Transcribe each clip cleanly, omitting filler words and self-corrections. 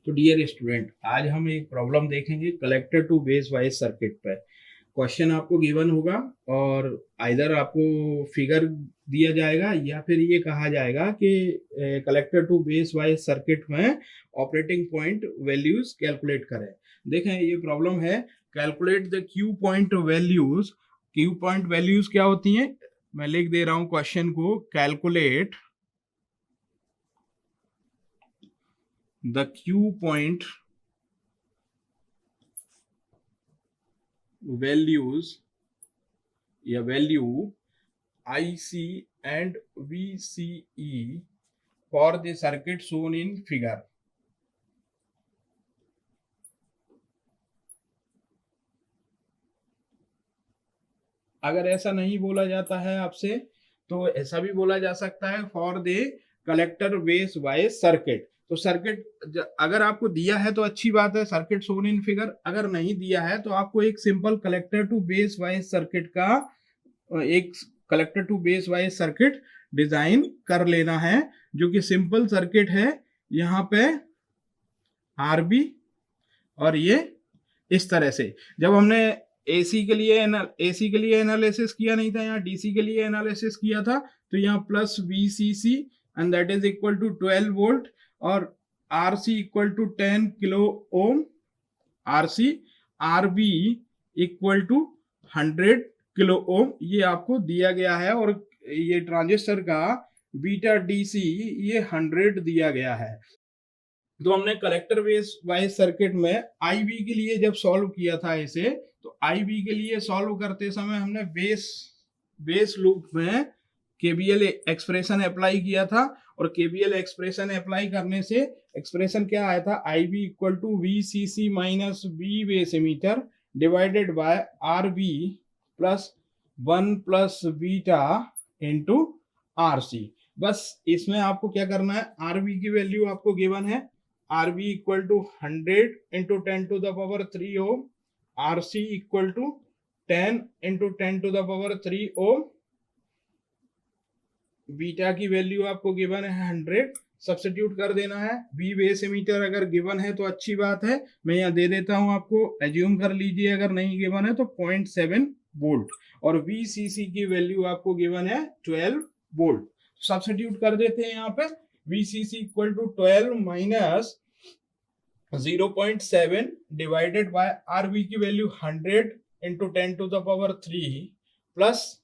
तो dear student, आज हम एक प्रॉब्लम देखेंगे collector to base wise circuit पर। क्वेश्चन आपको गिवन होगा और आइदर आपको फिगर दिया जाएगा या फिर ये कहा जाएगा कि collector to base wise circuit में ऑपरेटिंग पॉइंट वैल्यूज कैलकुलेट करें। देखें, ये प्रॉब्लम है calculate the Q point values. Q point values क्या होती हैं? मैं लिख दे रहा हूं क्वेश्चन को, calculate the Q point values या value IC and VCE for the circuit shown in figure। अगर ऐसा नहीं बोला जाता है आपसे तो ऐसा भी बोला जा सकता है for the collector base wise circuit. तो सर्किट अगर आपको दिया है तो अच्छी बात है, सर्किट शोन इन फिगर। अगर नहीं दिया है तो आपको एक simple collector to base wise circuit का एक collector to base wise circuit design कर लेना है, जो कि सिंपल सर्किट है। यहाँ पे आरबी और ये इस तरह से। जब हमने एसी के लिए एनालिसिस किया नहीं था, यहाँ डीसी के लिए एनालिसिस किया था, तो यहाँ plus VCC and that is equal to 12 volt और RC equal to 10 kilo ohm, RC RB equal to 100 kilo ohm, ये आपको दिया गया है। और ये ट्रांजिस्टर का बीटा डीसी ये 100 दिया गया है। तो हमने कलेक्टर बेस वाइज सर्किट में आईबी के लिए जब सॉल्व किया था इसे, तो आईबी के लिए सॉल्व करते समय हमने बेस लूप में केबीएल एक्सप्रेशन अप्लाई किया था। और केबीएल एक्सप्रेशन अप्लाई करने से एक्सप्रेशन क्या आया था? IB equal to V C C minus B base emitter divided by R B plus 1 plus beta into R C. बस इसमें आपको क्या करना है, आरबी की वैल्यू आपको गिवन है, RB equal to 100 into 10 to the power 3 ohm, RC equal to 10 into 10 to the power 3 ohm, beta की वैल्यू आपको गिवन है 100, सब्स्टिट्यूट कर देना है। बी बेस एमीटर अगर गिवन है तो अच्छी बात है, मैं यहाँ दे देता हूँ आपको, एज्यूम कर लीजिए अगर नहीं गिवन है तो 0.7 वोल्ट। और VCC की वैल्यू आपको गिवन है 12 वोल्ट। सब्स्टिट्यूट कर देते हैं यहाँ पे, VCC equal to 12 minus 0.7 divided by RB की value 100 into 10 to the power 3 plus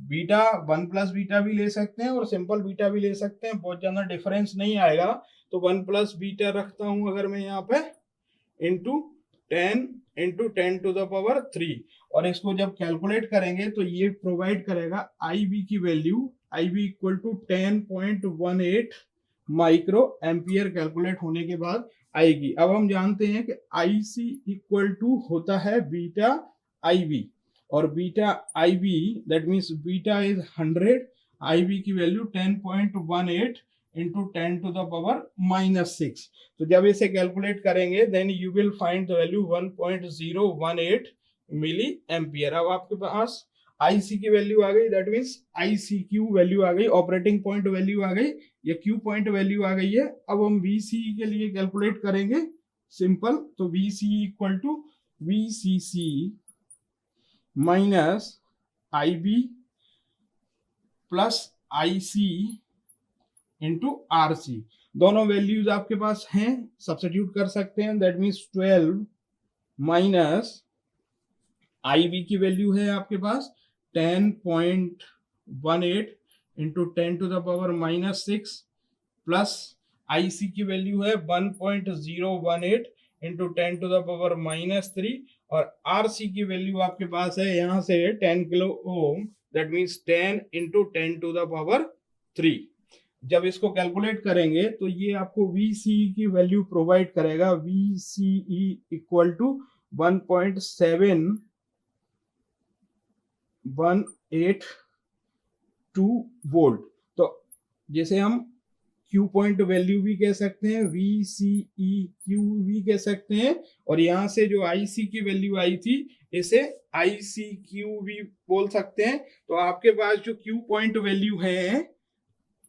beta 1 plus beta भी ले सकते हैं और सिंपल बीटा भी ले सकते हैं, बहुत ज्यादा डिफरेंस नहीं आएगा। तो 1 प्लस बीटा रखता हूं अगर मैं यहाँ पे इंटू 10 टू द पावर 3। और इसको जब कैलकुलेट करेंगे तो ये प्रोवाइड करेगा आईबी की value, IB equal to 10.18 micro ampere calculate होने के बाद आएगी। अब हम जानते हैं कि IC इक्वल टू होता है बीटा IB, और beta IB that means beta is 100, IB की वैल्यू 10.18 इंटू 10 टू द पावर -6। तो जब इसे कैलकुलेट करेंगे then you will find the value 1.018 milli ampere. अब आपके पास IC की वैल्यू आ गई, दैट मीन्स ICQ वैल्यू आ गई, ऑपरेटिंग पॉइंट वैल्यू आ गई, ये क्यू पॉइंट वैल्यू आ गई है। अब हम VCE के लिए कैलकुलेट करेंगे सिंपल, तो VCE equal to VCC minus IB plus IC into RC। दोनों वैल्यूज आपके पास हैं, सब्स्टिट्यूट कर सकते हैं, दैट मीन्स 12 माइनस IB की वैल्यू है आपके पास 10.18 into 10 to the power -6 plus IC की वैल्यू है 1.018 इंटू 10 टू द पावर -3 और RC की वैल्यू आपके पास है यहाँ से 10 kilo ohm, that means 10 into 10 to the power 3। जब इसको कैलकुलेट करेंगे तो ये आपको VCE की वैल्यू प्रोवाइड करेगा, VCE इक्वल टू 1.782 वोल्ट। तो जैसे हम क्यू पॉइंट वैल्यू भी कह सकते हैं, VCEQ भी कह सकते हैं, और यहाँ से जो IC की वैल्यू आई थी इसे ICQ भी बोल सकते हैं। तो आपके पास जो क्यू पॉइंट वैल्यू है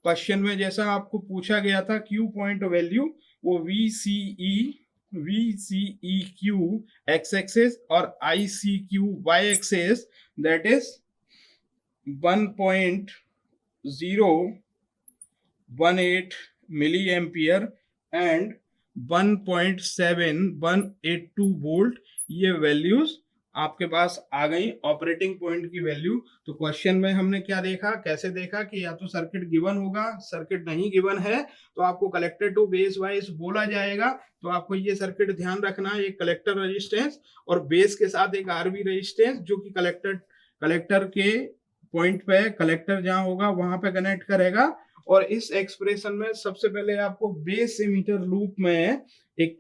क्वेश्चन में, जैसा आपको पूछा गया था क्यू पॉइंट वैल्यू, वो VCEQ x एक्सेस और ICQ y axis, that is 1.018 milli ampere and 1.7182 volt, ये वैल्यूज आपके पास आ गई ऑपरेटिंग पॉइंट की वैल्यू। तो क्वेश्चन में हमने क्या देखा, कैसे देखा कि या तो सर्किट गिवन होगा, सर्किट नहीं गिवन है तो आपको कलेक्टर टू बेस वाइज बोला जाएगा। तो आपको ये सर्किट ध्यान रखना है, एक कलेक्टर रेजिस्टेंस और बेस के साथ एक आरवी रेजिस्टेंस जो कि कलेक्टर के पॉइंट पे, कलेक्टर जहां होगा वहां पे कनेक्ट करेगा। और इस एक्सप्रेशन में सबसे पहले आपको बेस एमीटर लूप में एक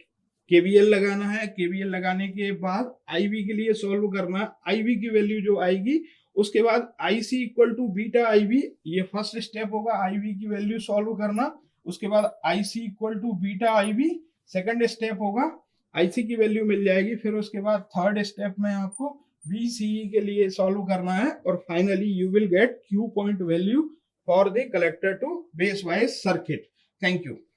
केवीएल लगाना है। केवीएल लगाने के बाद आईवी के लिए सॉल्व करना है। आईवी की वैल्यू जो आएगी उसके बाद IC equal to beta IV, ये फर्स्ट स्टेप होगा आईवी की वैल्यू सॉल्व करना। उसके बाद IC equal to beta IV second step होगा, आईसी की वैल्यू मिल जाएगी। फिर उसके बाद थर्ड स्टेप में आपको VCE के लिए सॉल्व करना है और finally you will get Q point value for the collector to base wise circuit. Thank you.